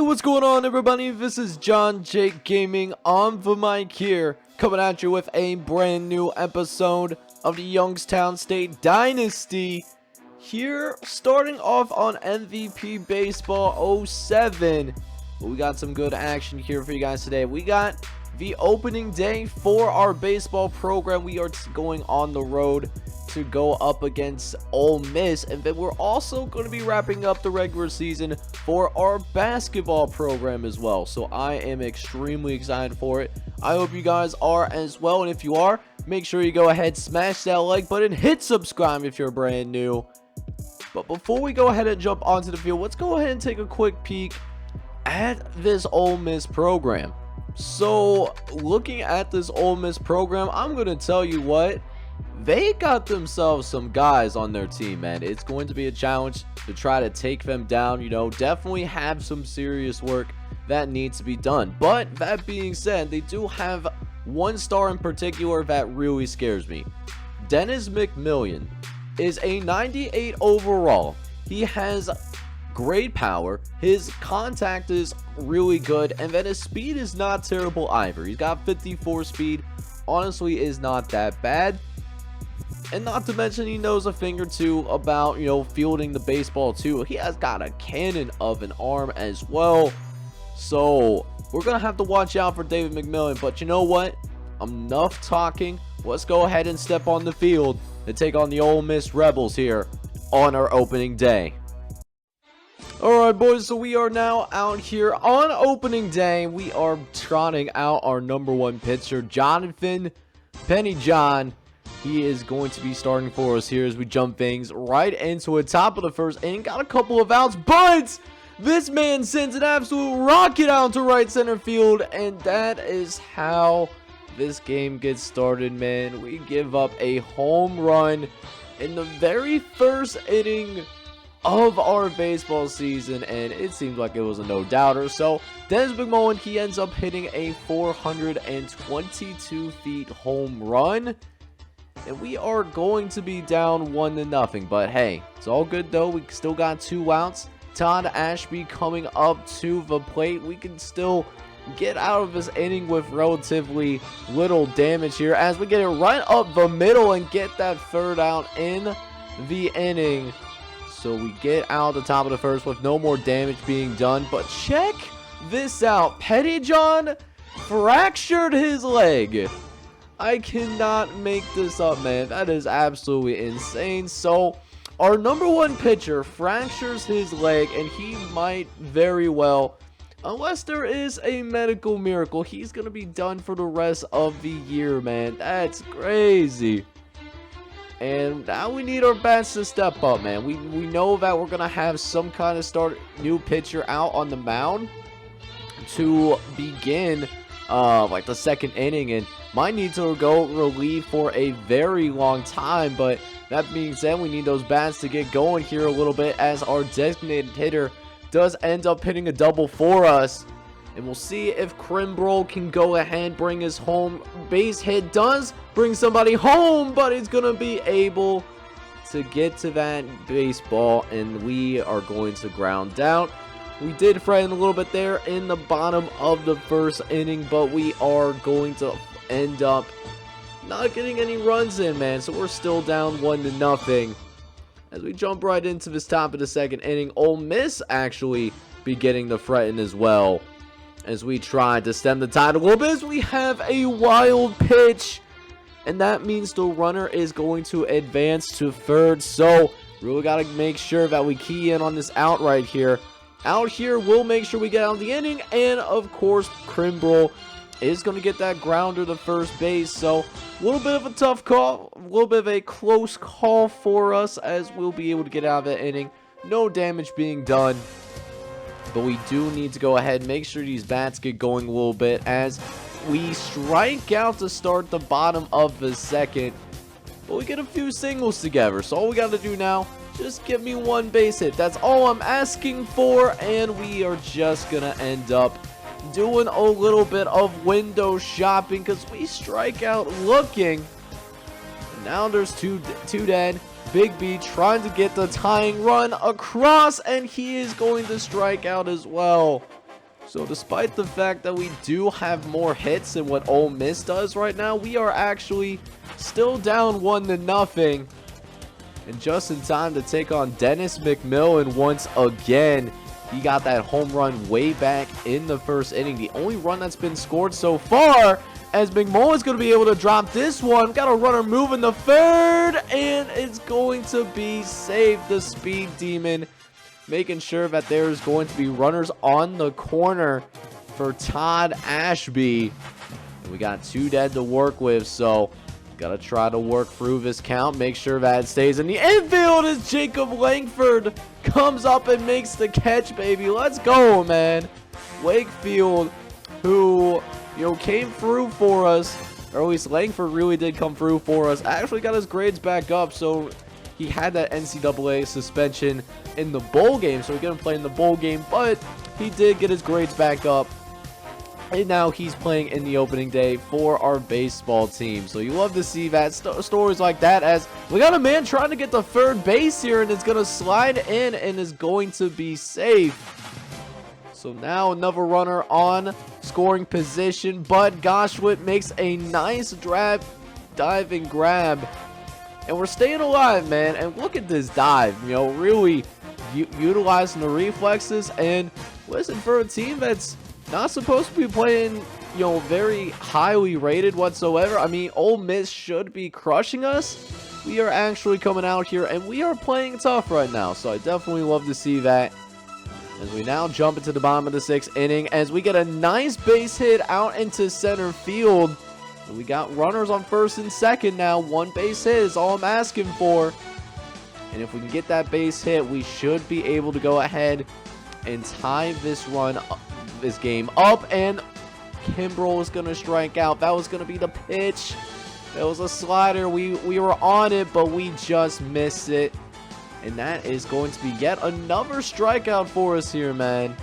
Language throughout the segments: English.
What's going on, everybody? This is John Jake Gaming on the mic here, coming at you with a brand new episode of the Youngstown State Dynasty. Here, starting off on MVP Baseball 07. We got some good action here for you guys today. We got the opening day for our baseball program. We are going on the road to go up against Ole Miss, and then we're also going to be wrapping up the regular season for our basketball program as well. So I am extremely excited for it. I hope you guys are as well, and if you are, make sure you go ahead, smash that like button, hit subscribe if you're brand new. But before we go ahead and jump onto the field, let's go ahead and take a quick peek at this Ole Miss program. So looking at this Ole Miss program, I'm going to tell you what, they got themselves some guys on their team, man. It's going to be a challenge to try to take them down. You know, definitely have some serious work that needs to be done. But that being said, they do have one star in particular that really scares me. Dennis Mcmillian is a 98 overall. He has great power, his contact is really good, and then his speed is not terrible either. He's got 54 speed, honestly is not that bad. And not to mention, he knows a thing or two about, you know, fielding the baseball too. He has got a cannon of an arm as well. So we're going to have to watch out for David Mcmillian. But you know what? Enough talking. Let's go ahead and step on the field and take on the Ole Miss Rebels here on our opening day. Alright, boys, so we are now out here on opening day. We are trotting out our number one pitcher, Jonathan Penny John. He is going to be starting for us here as we jump things right into the top of the first inning. Got a couple of outs, but this man sends an absolute rocket out to right center field, and that is how this game gets started, man. We give up a home run in the very first inning of our baseball season, and it seemed like it was a no-doubter. So Dennis McMillan, he ends up hitting a 422 feet home run. And we are going to be down 1-0. But hey, it's all good though. We still got 2 outs. Todd Ashby coming up to the plate. We can still get out of this inning with relatively little damage here, as we get it right up the middle and get that third out in the inning. So we get out the top of the first with no more damage being done. But check this out. Pettyjohn fractured his leg. I cannot make this up, man. That is absolutely insane. So our number one pitcher fractures his leg, and he might very well, unless there is a medical miracle, he's going to be done for the rest of the year, man. That's crazy. And now we need our bats to step up, man. We know that we're going to have some kind of new pitcher out on the mound to begin like the second inning, and might need to go relieve for a very long time. But that being said, we need those bats to get going here a little bit, as our designated hitter does end up hitting a double for us. And we'll see if Kimbrel can go ahead, bring his home base hit. Does bring somebody home, but he's going to be able to get to that baseball, and we are going to ground out. We did frighten a little bit there in the bottom of the first inning, but we are going to end up not getting any runs in, man. So we're still down 1-0 as we jump right into this top of the second inning. Ole Miss actually be getting the threaten as well, as we try to stem the tide a little bit, as we have a wild pitch, and that means the runner is going to advance to third. So really got to make sure that we key in on this out right here. Out here, we'll make sure we get out of the inning, and of course Kimbrel is going to get that grounder to first base. So a little bit of a tough call, a little bit of a close call for us, as we'll be able to get out of the inning. No damage being done, but we do need to go ahead and make sure these bats get going a little bit, as we strike out to start the bottom of the second. But we get a few singles together, so all we got to do now, just give me one base hit. That's all I'm asking for, and we are just going to end up doing a little bit of window shopping, because we strike out looking. And now there's two dead. Big B trying to get the tying run across, and he is going to strike out as well. So despite the fact that we do have more hits than what Ole Miss does right now, we are actually still down 1-0. And just in time to take on Dennis McMillian once again. He got that home run way back in the first inning. The only run that's been scored so far, as McMillian's going to be able to drop this one. Got a runner moving the third, and it's going to be safe. The speed demon making sure that there's going to be runners on the corner for Todd Ashby. And we got 2 dead to work with, so gotta try to work through this count, make sure that it stays in the infield as Jacob Langford comes up and makes the catch, baby. Let's go, man. Wakefield, who, came through for us, or at least Langford really did come through for us, actually got his grades back up, so he had that NCAA suspension in the bowl game, so he couldn't play in the bowl game, but he did get his grades back up. And now he's playing in the opening day for our baseball team. So you love to see that stories like that, as we got a man trying to get to third base here, and it's going to slide in and is going to be safe. So now another runner on scoring position, but Goshwitt makes a nice diving grab. And we're staying alive, man. And look at this dive, really utilizing the reflexes. And listen, for a team that's not supposed to be playing, very highly rated whatsoever. I mean, Ole Miss should be crushing us. We are actually coming out here, and we are playing tough right now. So I definitely love to see that. As we now jump into the bottom of the 6th inning, as we get a nice base hit out into center field. And we got runners on first and second now. 1 base hit is all I'm asking for. And if we can get that base hit, we should be able to go ahead and tie this game up, and Kimbrell is going to strike out. That was going to be the pitch. That was a slider. We were on it, but we just missed it. And that is going to be yet another strikeout for us here, man.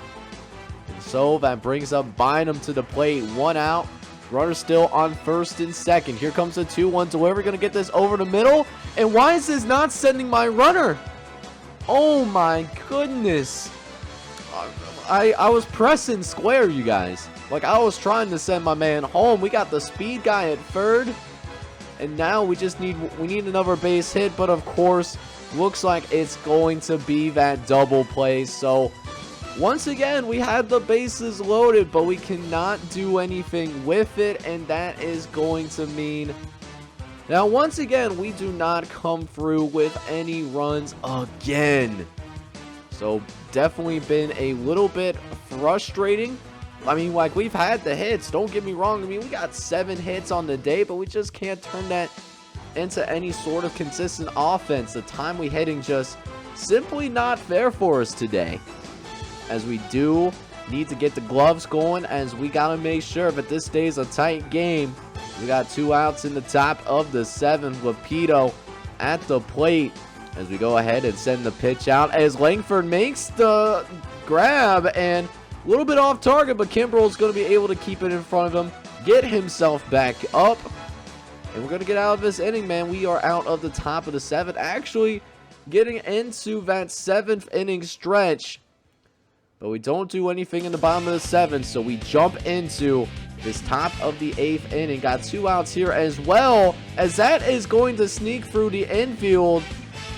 And so that brings up Bynum to the plate. 1 out. Runner still on first and second. Here comes the 2-1 delivery. Going to get this over the middle. And why is this not sending my runner? Oh my goodness. I was pressing square, you guys. Like, I was trying to send my man home. We got the speed guy at third. And now we need another base hit. But of course, looks like it's going to be that double play. So once again, we had the bases loaded, but we cannot do anything with it. And that is going to mean, now once again, we do not come through with any runs again. So definitely been a little bit frustrating. I mean, like, we've had the hits, don't get me wrong. I mean, we got 7 hits on the day, but we just can't turn that into any sort of consistent offense. The timely hitting just simply not there for us today, as we do need to get the gloves going, as we got to make sure that this stays a tight game. We got 2 outs in the top of the 7th. Lapito at the plate as we go ahead and send the pitch out, as Langford makes the grab, and a little bit off target, but Kimbrell is going to be able to keep it in front of him, get himself back up, and we're going to get out of this inning, man. We are out of the top of the 7th, actually getting into that 7th inning stretch, but we don't do anything in the bottom of the 7th, so we jump into this top of the 8th inning. Got 2 outs here as well, as that is going to sneak through the infield.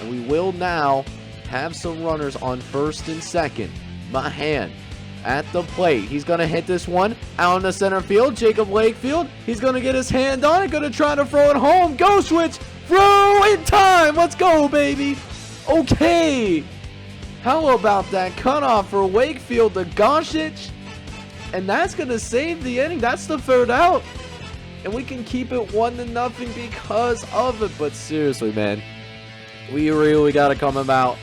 And we will now have some runners on first and second. Mahan at the plate. He's going to hit this one out in the center field. Jacob Wakefield, he's going to get his hand on it. Going to try to throw it home. Go switch. Throw in time. Let's go, baby. Okay. How about that cutoff for Wakefield to Goshich? And that's going to save the inning. That's the 3rd out. And we can keep it 1-0 because of it. But seriously, man, we really got to come about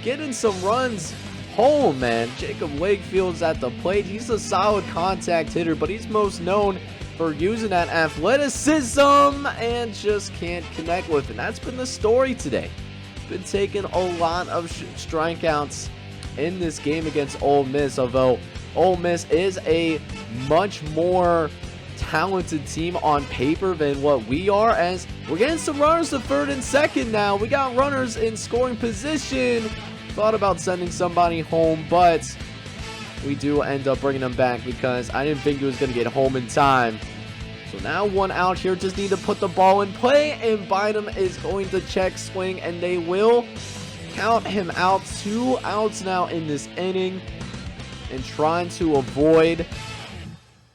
getting some runs home, man. Jacob Wakefield's at the plate. He's a solid contact hitter, but he's most known for using that athleticism and just can't connect with it. That's been the story today. Been taking a lot of strikeouts in this game against Ole Miss, although Ole Miss is a much more talented team on paper than what we are, as we're getting some runners to third and second now. We got runners in scoring position. Thought about sending somebody home, but we do end up bringing him back because I didn't think he was going to get home in time. So now 1 out here, just need to put the ball in play, and Bynum is going to check swing, and they will count him out. 2 outs now in this inning, and trying to avoid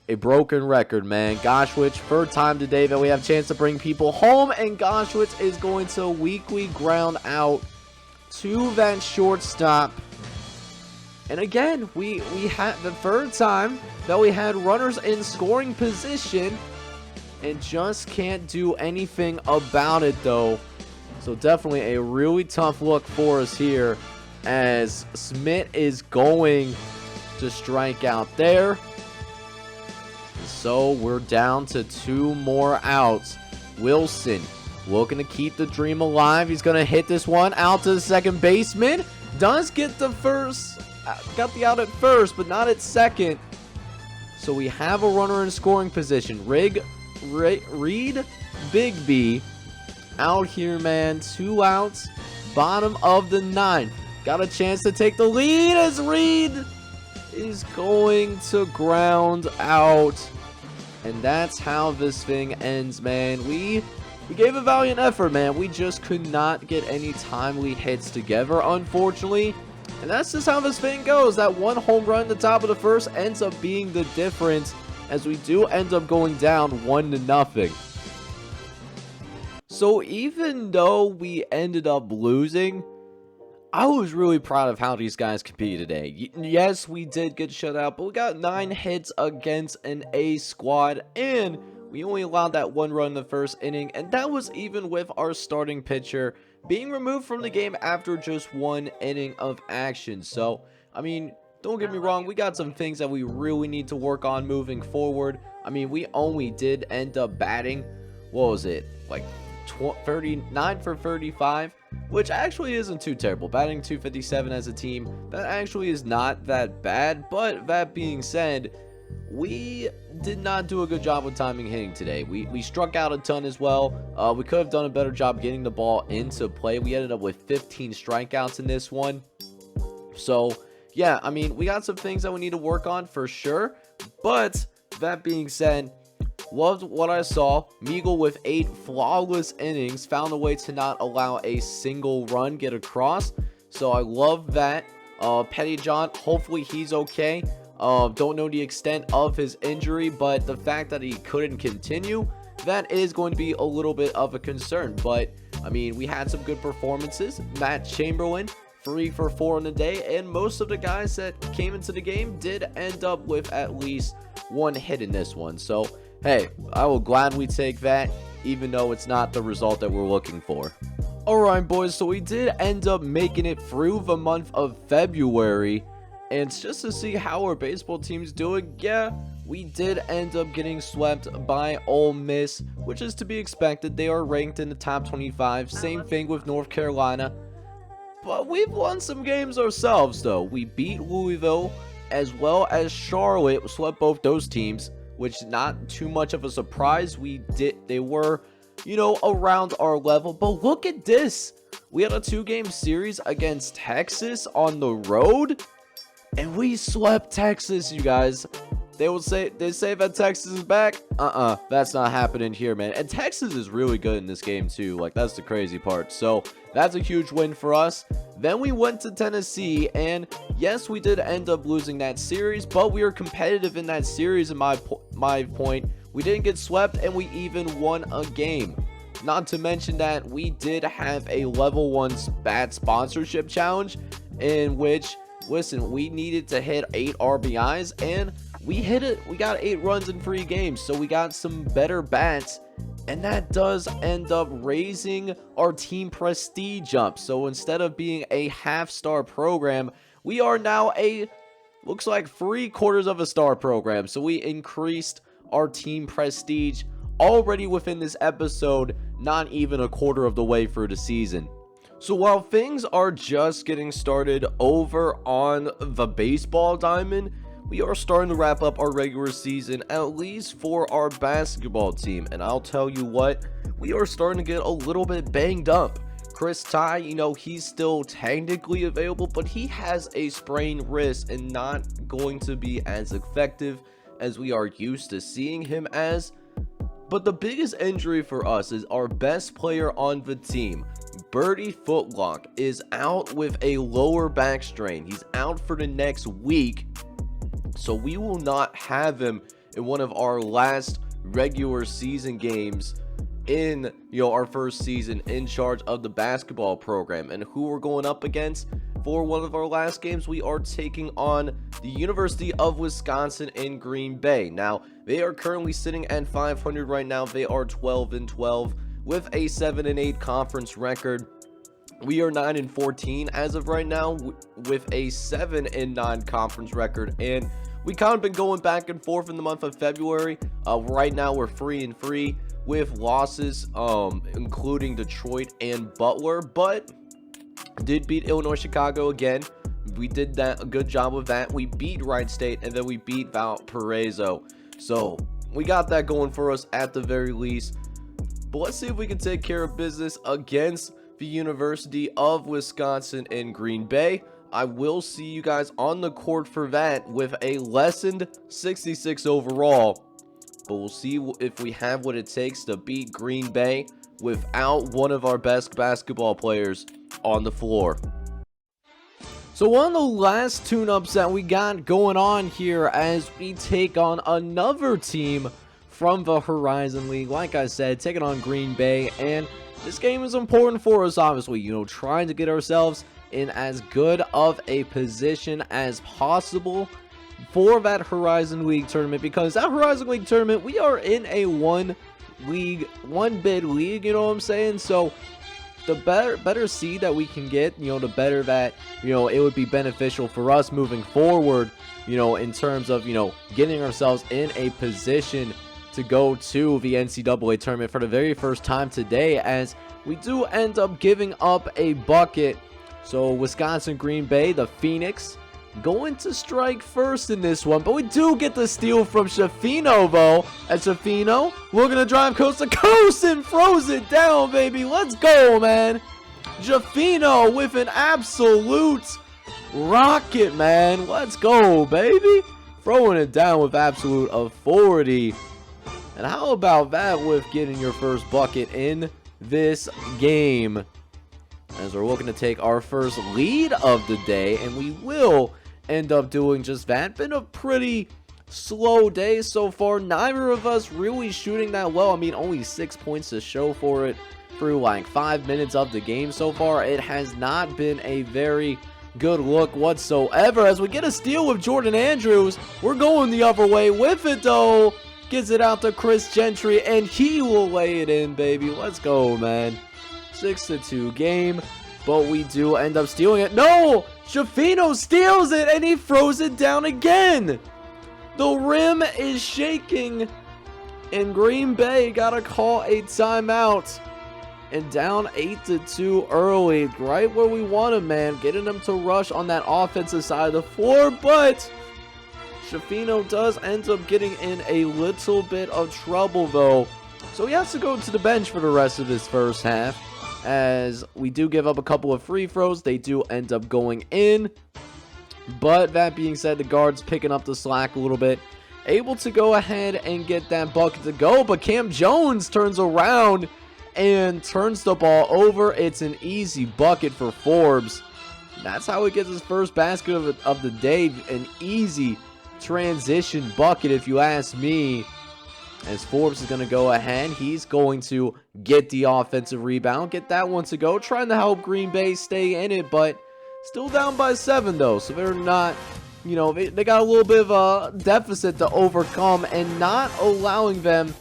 a broken record, man. Goshwitz, third time today that we have a chance to bring people home, and Goshwitz is going to weakly ground out to that shortstop. And again, we had the third time that we had runners in scoring position and just can't do anything about it, though. So definitely a really tough look for us here, as Smith is going to strike out there. So we're down to 2 more outs. Wilson looking to keep the dream alive. He's going to hit this one out to the second baseman. Does get the first, got the out at first, but not at second. So we have a runner in scoring position. Reed Bigby out here, man. 2 outs, bottom of the 9th. Got a chance to take the lead as Reed is going to ground out. And that's how this thing ends, man. We gave a valiant effort, man. We just could not get any timely hits together, unfortunately. And that's just how this thing goes. That 1 home run at the top of the first ends up being the difference, as we do end up going down 1-0. So even though we ended up losing, I was really proud of how these guys competed today. Yes, we did get shut out, but we got 9 hits against an A squad, and we only allowed that 1 run in the first inning, and that was even with our starting pitcher being removed from the game after just 1 inning of action. So, I mean, don't get me wrong, we got some things that we really need to work on moving forward. I mean, we only did end up batting, what was it, like 39 for 35, which actually isn't too terrible. Batting 257 as a team, that actually is not that bad. But that being said, we did not do a good job with timing hitting today. We struck out a ton as well. We could have done a better job getting the ball into play. We ended up with 15 strikeouts in this one. So yeah, I mean, we got some things that we need to work on for sure. But that being said, loved what I saw. Meagle with 8 flawless innings, found a way to not allow a single run get across. So I love that. Pettyjohn, hopefully he's okay. Don't know the extent of his injury, but the fact that he couldn't continue, that is going to be a little bit of a concern. But I mean, we had some good performances. Matt Chamberlain, 3 for 4 in the day, and most of the guys that came into the game did end up with at least 1 hit in this one. So hey, I will gladly take that, even though it's not the result that we're looking for. Alright boys, so we did end up making it through the month of February, and just to see how our baseball team's doing, yeah, we did end up getting swept by Ole Miss, which is to be expected. They are ranked in the top 25, same thing with North Carolina. But we've won some games ourselves, though. We beat Louisville, as well as Charlotte, swept both those teams, which not too much of a surprise. They were, you know, around our level. But look at this. We had a 2-game series against Texas on the road, and we swept Texas, you guys. They say that Texas is back. That's not happening here, man. And Texas is really good in this game too. Like, that's the crazy part. So that's a huge win for us. Then we went to Tennessee, and yes, we did end up losing that series, but we were competitive in that series. In my point, we didn't get swept, and we even won a game. Not to mention that we did have a level 1 bat sponsorship challenge, in which, listen, we needed to hit 8 RBIs, and we hit it. We got 8 runs in 3 games, so we got some better bats, and that does end up raising our team prestige up. So instead of being a half-star program, we are now looks like 3/4 of a star program. So we increased our team prestige already within this episode, not even a quarter of the way through the season. So while things are just getting started over on the baseball diamond, we are starting to wrap up our regular season, at least for our basketball team. And I'll tell you what, we are starting to get a little bit banged up. Chris Ty, you know, he's still technically available, but he has a sprained wrist and not going to be as effective as we are used to seeing him as. But the biggest injury for us is our best player on the team, Birdie Footlock, is out with a lower back strain. He's out for the next week, so we will not have him in one of our last regular season games in, you know, our first season in charge of the basketball program. And who we're going up against for one of our last games, we are taking on the University of Wisconsin in Green Bay. Now, they are currently sitting at 500 right now. They are 12-12 with a 7-8 conference record. We are 9-14 as of right now with a 7-9 conference record, and we kind of been going back and forth in the month of February. Right now we're 3-3 with losses, including Detroit and Butler, but did beat Illinois Chicago again. We did a good job of that. We beat Wright State, and then we beat Valparaiso. So we got that going for us at the very least. But let's see if we can take care of business against the University of Wisconsin in Green Bay. I will see you guys on the court for that with a lessened 66 overall. But we'll see if we have what it takes to beat Green Bay without one of our best basketball players on the floor. So one of the last tune-ups that we got going on here as we take on another team from the Horizon League. Like I said, taking on Green Bay, and this game is important for us, obviously, you know, trying to get ourselves in as good of a position as possible for that Horizon League tournament, because that Horizon League tournament, we are in a one bid league, you know what I'm saying? So the better seed that we can get, you know, the better that, you know, it would be beneficial for us moving forward, you know, in terms of, you know, getting ourselves in a position to go to the NCAA tournament for the very first time today, as we do end up giving up a bucket. So Wisconsin Green Bay, the Phoenix, going to strike first in this one, but we do get the steal from Shafino, though. And Shafino, we're going to drive coast to coast and throws it down, baby. Let's go, man. Shafino with an absolute rocket, man. Let's go, baby. Throwing it down with absolute authority. And how about that with getting your first bucket in this game? As we're looking to take our first lead of the day, and we will end up doing just that. Been a pretty slow day so far. Neither of us really shooting that well. I mean, only 6 points to show for it through like 5 minutes of the game so far. It has not been a very good look whatsoever. As we get a steal with Jordan Andrews, we're going the other way with it, though. Gets it out to Chris Gentry, and he will lay it in, baby. Let's go, man. 6-2 game, but we do end up stealing it. No! Shafino steals it, and he throws it down again. The rim is shaking, and Green Bay got to call a timeout. And down 8-2 early, right where we want him, man. Getting them to rush on that offensive side of the floor, but Shafino does end up getting in a little bit of trouble, though. So he has to go to the bench for the rest of this first half, as we do give up a couple of free throws. They do end up going in. But that being said, the guard's picking up the slack a little bit. Able to go ahead and get that bucket to go. But Cam Jones turns around and turns the ball over. It's an easy bucket for Forbes. That's how he gets his first basket of the day. An easy transition bucket, if you ask me. As Forbes is going to go ahead, he's going to get the offensive rebound, get that one to go, trying to help Green Bay stay in it, but still down by 7, though, so they're not, you know, they got a little bit of a deficit to overcome, and not allowing them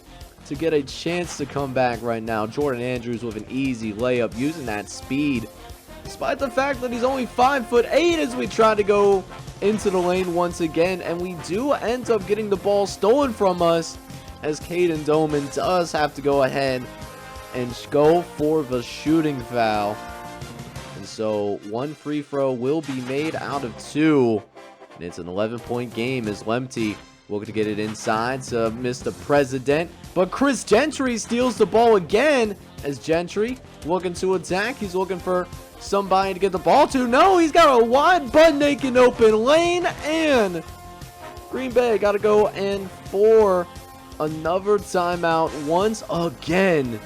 to get a chance to come back right now. Jordan Andrews with an easy layup, using that speed, despite the fact that he's only 5'8", as we try to go into the lane once again, and we do end up getting the ball stolen from us, as Caden Doman does have to go ahead and go for the shooting foul. And so one free throw will be made out of 2. And it's an 11-point game as Lemty Looking to get it inside to Mr. President. But Chris Gentry steals the ball again as Gentry looking to attack. He's looking for somebody to get the ball to. No, he's got a wide butt naked open lane. And Green Bay got to go in for another timeout once again.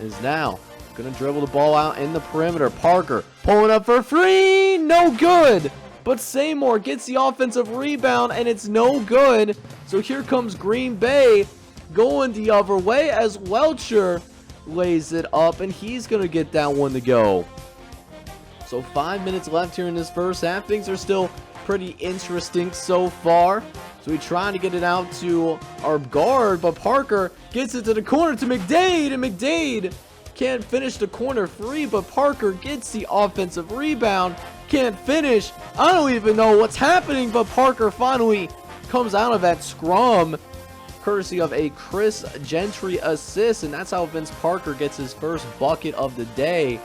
Is now going to dribble the ball out in the perimeter. Parker pulling up for free. No good. But Seymour gets the offensive rebound, and it's no good. So here comes Green Bay going the other way as Welcher lays it up, and he's going to get that one to go. So 5 minutes left here in this first half. Things are still pretty interesting so far. So we trying to get it out to our guard, but Parker gets it to the corner to McDade, and McDade can't finish the corner free, but Parker gets the offensive rebound. Can't finish. I don't even know what's happening, but Parker finally comes out of that scrum courtesy of a Chris Gentry assist, and that's how Vince Parker gets his first bucket of the day.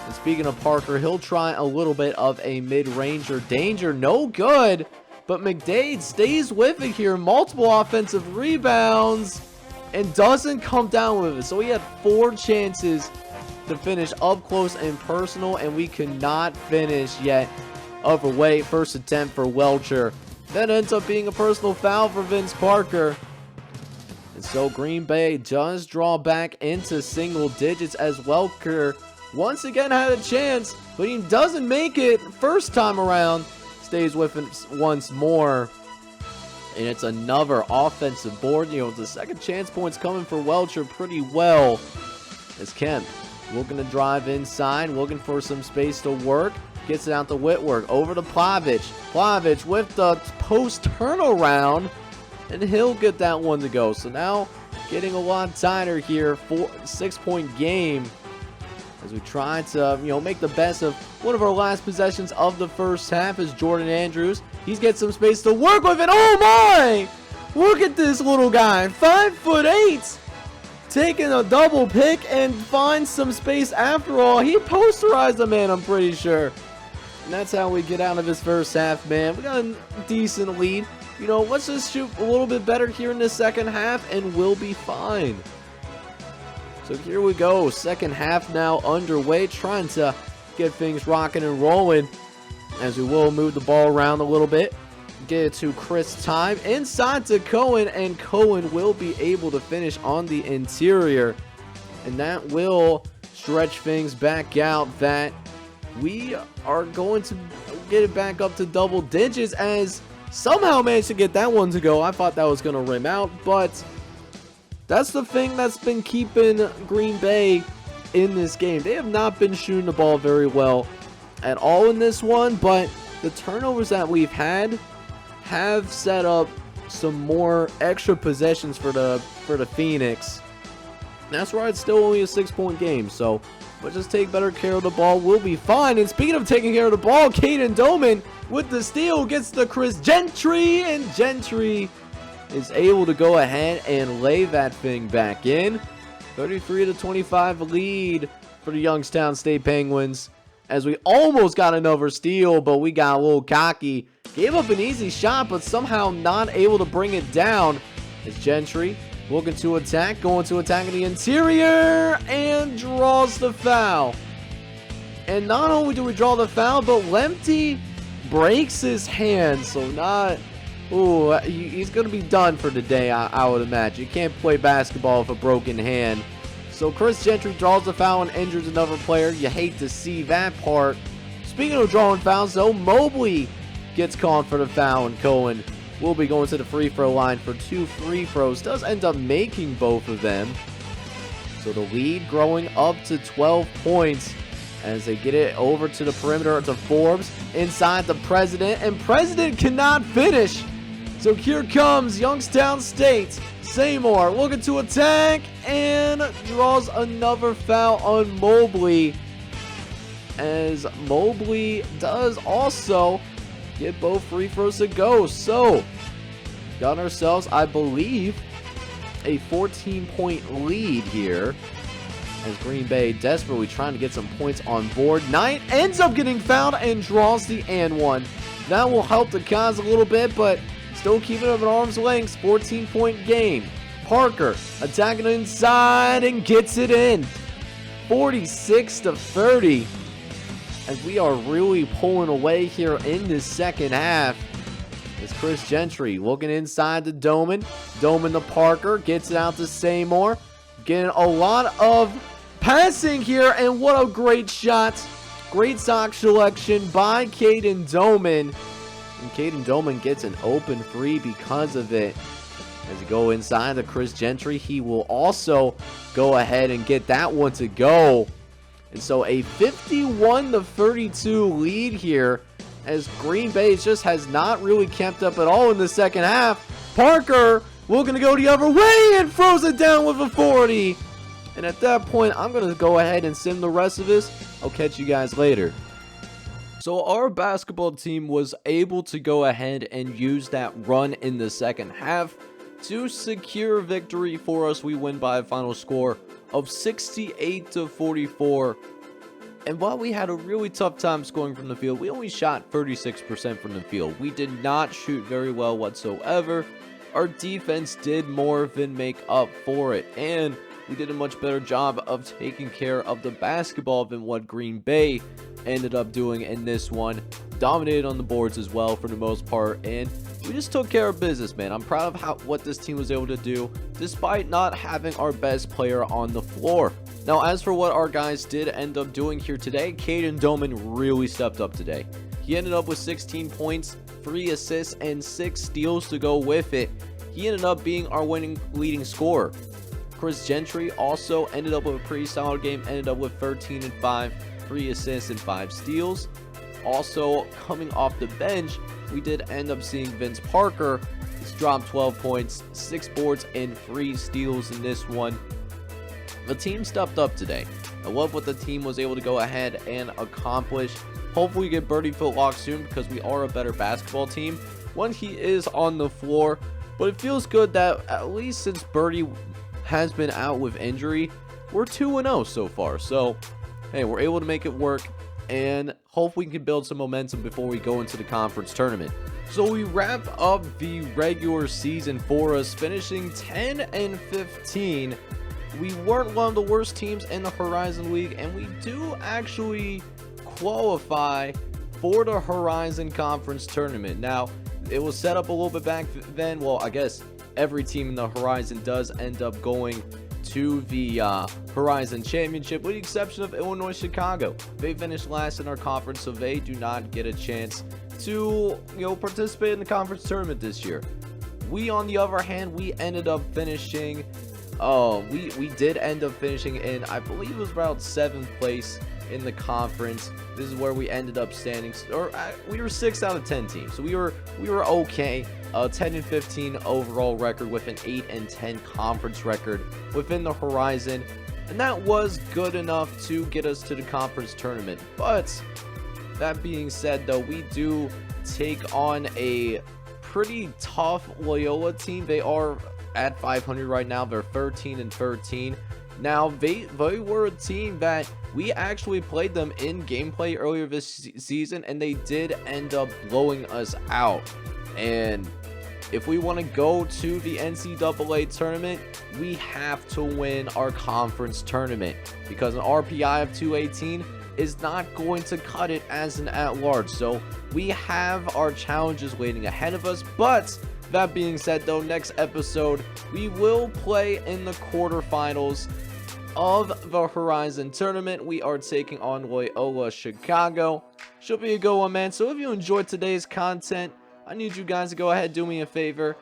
And speaking of Parker, he'll try a little bit of a mid-ranger. Danger, no good, but McDade stays with it here. Multiple offensive rebounds and doesn't come down with it. So he had 4 chances to finish up close and personal, and we could not finish yet. Other way, first attempt for Welcher. That ends up being a personal foul for Vince Parker. And so Green Bay does draw back into single digits as Welcher once again had a chance, but he doesn't make it first time around. Stays with it once more. And it's another offensive board. You know, the second chance points coming for Welcher pretty well. As Kemp looking to drive inside, looking for some space to work. Gets it out to Whitworth, over to Plavich. Plavich with the post turnaround, and he'll get that one to go. So now getting a lot tighter here, 6-point game as we try to, you know, make the best of one of our last possessions of the first half. Is Jordan Andrews. He's got some space to work with, and oh my! Look at this little guy, 5'8". Taking a double pick and finds some space after all. He posterized the man, I'm pretty sure. And that's how we get out of his first half, man. We got a decent lead. You know, let's just shoot a little bit better here in the second half, and we'll be fine. So here we go. Second half now underway. Trying to get things rocking and rolling as we will move the ball around a little bit. Get it to Chris Time inside to Cohen, and Cohen will be able to finish on the interior, and that will stretch things back out. That we are going to get it back up to double digits as somehow managed to get that one to go. I thought that was going to rim out, but that's the thing that's been keeping Green Bay in this game. They have not been shooting the ball very well at all in this one, but the turnovers that we've had have set up some more extra possessions for the Phoenix. That's why it's still only a 6-point game. So let's just take better care of the ball. We'll be fine. And speaking of taking care of the ball, Caden Doman with the steal gets the Chris Gentry, and Gentry is able to go ahead and lay that thing back in. 33-25 lead for the Youngstown State Penguins, as we almost got another steal, but we got a little cocky. Gave up an easy shot, but somehow not able to bring it down. As Gentry looking to attack, going to attack in the interior, and draws the foul. And not only do we draw the foul, but Lemke breaks his hand. So not, ooh, he's going to be done for the day, I would imagine. You can't play basketball with a broken hand. So Chris Gentry draws the foul and injures another player. You hate to see that part. Speaking of drawing fouls, though, Mobley gets called for the foul, and Cohen will be going to the free throw line for 2 free throws. Does end up making both of them. So the lead growing up to 12 points as they get it over to the perimeter to Forbes. Inside the President, and President cannot finish. So here comes Youngstown State. Seymour looking to attack and draws another foul on Mobley, as Mobley does also get both free throws to go. So got ourselves, I believe, a 14-point lead here, as Green Bay desperately trying to get some points on board. Knight ends up getting fouled and draws the and one. That will help the cause a little bit, but still keeping it at arm's length. 14-point game. Parker attacking inside and gets it in. 46-30. As we are really pulling away here in the second half. It's Chris Gentry looking inside to Doman. Doman to Parker. Gets it out to Seymour. Getting a lot of passing here. And what a great shot. Great sock selection by Caden Doman. And Caden Doman gets an open three because of it. As you go inside to Chris Gentry, he will also go ahead and get that one to go. And so a 51-32 lead here, as Green Bay just has not really kept up at all in the second half. Parker looking to go the other way and throws it down with authority. And at that point, I'm going to go ahead and sim the rest of this. I'll catch you guys later. So our basketball team was able to go ahead and use that run in the second half to secure victory for us. We win by a final score of 68-44. And while we had a really tough time scoring from the field, we only shot 36% from the field. We did not shoot very well whatsoever. Our defense did more than make up for it, and we did a much better job of taking care of the basketball than what Green Bay ended up doing in this one. Dominated on the boards as well for the most part, and we just took care of business, man. I'm proud of what this team was able to do despite not having our best player on the floor. Now, as for what our guys did end up doing here today, Caden Doman really stepped up today. He ended up with 16 points, 3 assists, and 6 steals to go with it. He ended up being our leading scorer. Chris Gentry also ended up with a pretty solid game, ended up with 13 and 5, 3 assists and 5 steals. Also, coming off the bench, we did end up seeing Vince Parker. He's dropped 12 points, 6 boards, and 3 steals in this one. The team stepped up today. I love what the team was able to go ahead and accomplish. Hopefully we get Birdie Footlock soon, because we are a better basketball team when he is on the floor. But it feels good that at least since Birdie has been out with injury, we're 2-0 so far. So, hey, we're able to make it work, and hopefully we can build some momentum before we go into the conference tournament. So we wrap up the regular season for us, finishing 10-15. We weren't one of the worst teams in the Horizon League, and we do actually qualify for the Horizon Conference Tournament. Now, it was set up a little bit back then. Well, I guess every team in the Horizon does end up going to the Horizon Championship, with the exception of Illinois Chicago. They finished last in our conference, so they do not get a chance to, participate in the conference tournament this year. We, on the other hand, we ended up finishing we did end up finishing in, I believe it was about 7th place in the conference. This is where we ended up standing, or we were 6 out of 10 teams, so we were okay. 10-15 overall record with an 8-10 conference record within the Horizon, and that was good enough to get us to the conference tournament. But that being said, though, we do take on a pretty tough Loyola team. They are at 500 right now. They're 13-13. Now, they were a team that we actually played them in gameplay earlier this season, and they did end up blowing us out. And if we want to go to the NCAA tournament, we have to win our conference tournament, because an RPI of 218 is not going to cut it as an at-large. So we have our challenges waiting ahead of us. But that being said, though, next episode we will play in the quarterfinals of the Horizon tournament. We are taking on Loyola Chicago. Should be a good one, man. So if you enjoyed today's content, I need you guys to go ahead, do me a favor,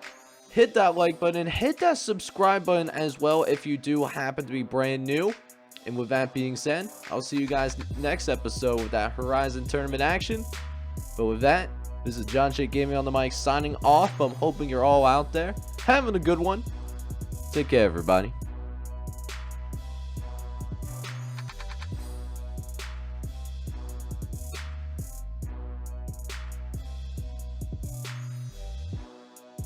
hit that like button, hit that subscribe button as well if you do happen to be brand new. And with that being said, I'll see you guys next episode with that Horizon tournament action. But with that, this is John Shake Gaming on the mic signing off. I'm hoping you're all out there having a good one. Take care, everybody.